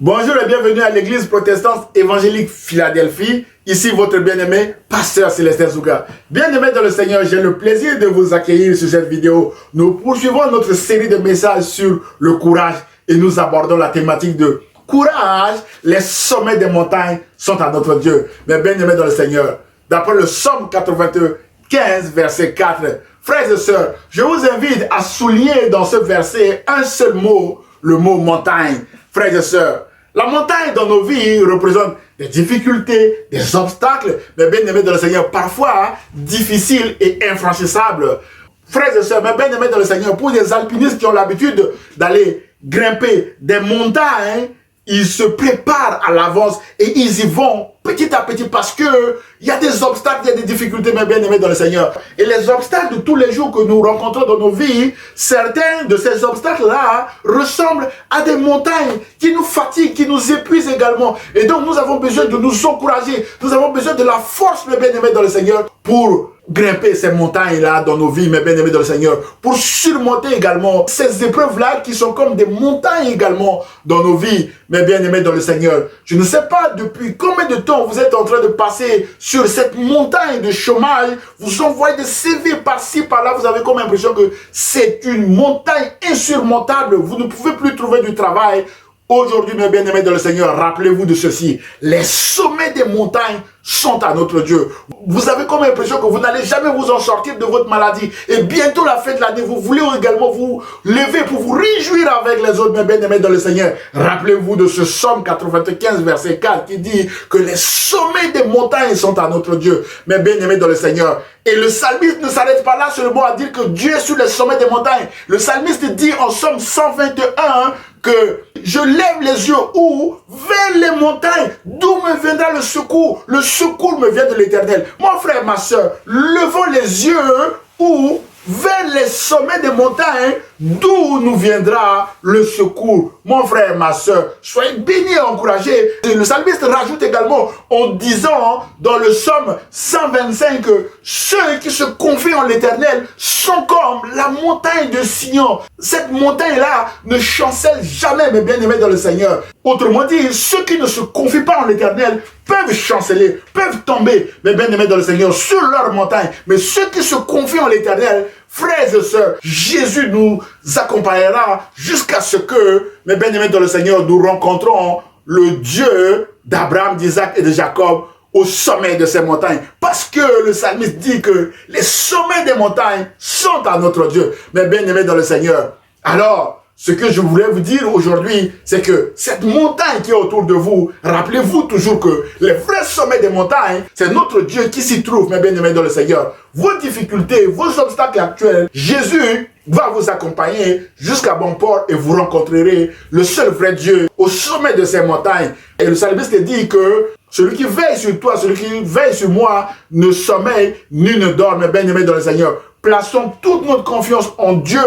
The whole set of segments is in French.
Bonjour et bienvenue à l'église protestante évangélique Philadelphie. Ici votre bien-aimé, pasteur Célestin Zouga. Bien-aimé dans le Seigneur, j'ai le plaisir de vous accueillir sur cette vidéo. Nous poursuivons notre série de messages sur le courage et nous abordons la thématique de courage. Les sommets des montagnes sont à notre Dieu. Mais bien-aimé dans le Seigneur, d'après le Psaume 95, verset 4, frères et sœurs, je vous invite à souligner dans ce verset un seul mot, le mot montagne. Frères et sœurs, la montagne dans nos vies représente des difficultés, des obstacles, mais bien aimés dans le Seigneur, parfois difficiles et infranchissables. Frères et sœurs, mais bien aimés dans le Seigneur, pour les alpinistes qui ont l'habitude d'aller grimper des montagnes, ils se préparent à l'avance et ils y vont petit à petit parce que il y a des obstacles, il y a des difficultés, mais bien aimés dans le Seigneur. Et les obstacles de tous les jours que nous rencontrons dans nos vies, certains de ces obstacles-là ressemblent à des montagnes qui nous fatiguent, qui nous épuisent également. Et donc nous avons besoin de nous encourager, nous avons besoin de la force, mes bien aimés dans le Seigneur, pour grimper ces montagnes-là dans nos vies, mes bien-aimés dans le Seigneur, pour surmonter également ces épreuves-là qui sont comme des montagnes également dans nos vies, mes bien-aimés dans le Seigneur. Je ne sais pas depuis combien de temps vous êtes en train de passer sur cette montagne de chômage, vous envoyez des CV par-ci, par-là, vous avez comme l'impression que c'est une montagne insurmontable, vous ne pouvez plus trouver du travail. Aujourd'hui, mes bien-aimés dans le Seigneur, rappelez-vous de ceci. Les sommets des montagnes sont à notre Dieu. Vous avez comme l'impression que vous n'allez jamais vous en sortir de votre maladie. Et bientôt la fin de l'année, vous voulez également vous lever pour vous réjouir avec les autres, mes bien-aimés dans le Seigneur. Rappelez-vous de ce Psaume 95, verset 4, qui dit que les sommets des montagnes sont à notre Dieu, mes bien-aimés dans le Seigneur. Et le psalmiste ne s'arrête pas là seulement à dire que Dieu est sur les sommets des montagnes. Le psalmiste dit en Psaume 121 que je lève les yeux où? Vers les montagnes. D'où me viendra le secours? Le secours me vient de l'Éternel. Mon frère, ma soeur, levons les yeux où? Vers les sommets des montagnes, d'où nous viendra le secours. Mon frère, ma soeur, soyez bénis et encouragés. Et le psalmiste rajoute également en disant dans le Psaume 125 que ceux qui se confient en l'Éternel sont comme la montagne de Sion. Cette montagne-là ne chancelle jamais, mes bien-aimés dans le Seigneur. Autrement dit, ceux qui ne se confient pas en l'Éternel peuvent chanceler, peuvent tomber, mes bien-aimés dans le Seigneur, sur leur montagne. Mais ceux qui se confient en l'Éternel, frères et sœurs, Jésus nous accompagnera jusqu'à ce que, mes bien-aimés dans le Seigneur, nous rencontrons le Dieu d'Abraham, d'Isaac et de Jacob au sommet de ces montagnes. Parce que le psalmiste dit que les sommets des montagnes sont à notre Dieu, mes bien-aimés dans le Seigneur. Alors, ce que je voulais vous dire aujourd'hui, c'est que cette montagne qui est autour de vous, rappelez-vous toujours que les vrais sommets des montagnes, c'est notre Dieu qui s'y trouve, mes bien-aimés dans le Seigneur. Vos difficultés, vos obstacles actuels, Jésus va vous accompagner jusqu'à bon port et vous rencontrerez le seul vrai Dieu au sommet de ces montagnes. Et le psalmiste dit que celui qui veille sur toi, celui qui veille sur moi, ne sommeille ni ne dort, mes bien-aimés dans le Seigneur. Plaçons toute notre confiance en Dieu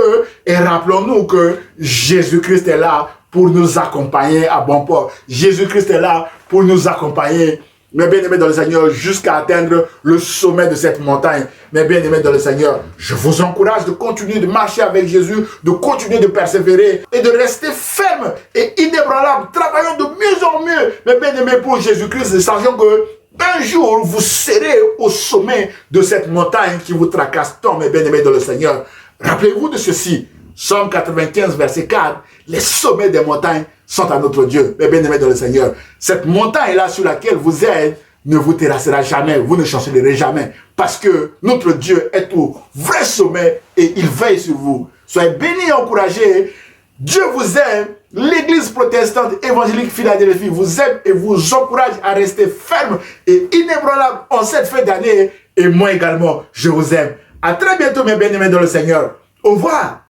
et rappelons-nous que Jésus-Christ est là pour nous accompagner à bon port. Jésus-Christ est là pour nous accompagner, mes bien-aimés dans le Seigneur, jusqu'à atteindre le sommet de cette montagne. Mes bien-aimés dans le Seigneur, je vous encourage de continuer de marcher avec Jésus, de continuer de persévérer et de rester ferme et inébranlable. Travaillons de mieux en mieux, mes bien-aimés, pour Jésus-Christ, sachant que un jour, vous serez au sommet de cette montagne qui vous tracasse tant, mes bien-aimés dans le Seigneur. Rappelez-vous de ceci, Psaume 95, verset 4, les sommets des montagnes sont à notre Dieu, mes bien-aimés dans le Seigneur. Cette montagne-là sur laquelle vous êtes ne vous terrassera jamais, vous ne chancelerez jamais, parce que notre Dieu est au vrai sommet et il veille sur vous. Soyez bénis et encouragés. Dieu vous aime. L'église protestante évangélique Philadelphie vous aime et vous encourage à rester ferme et inébranlable en cette fin d'année. Et moi également, je vous aime. À très bientôt, mes bien-aimés dans le Seigneur. Au revoir.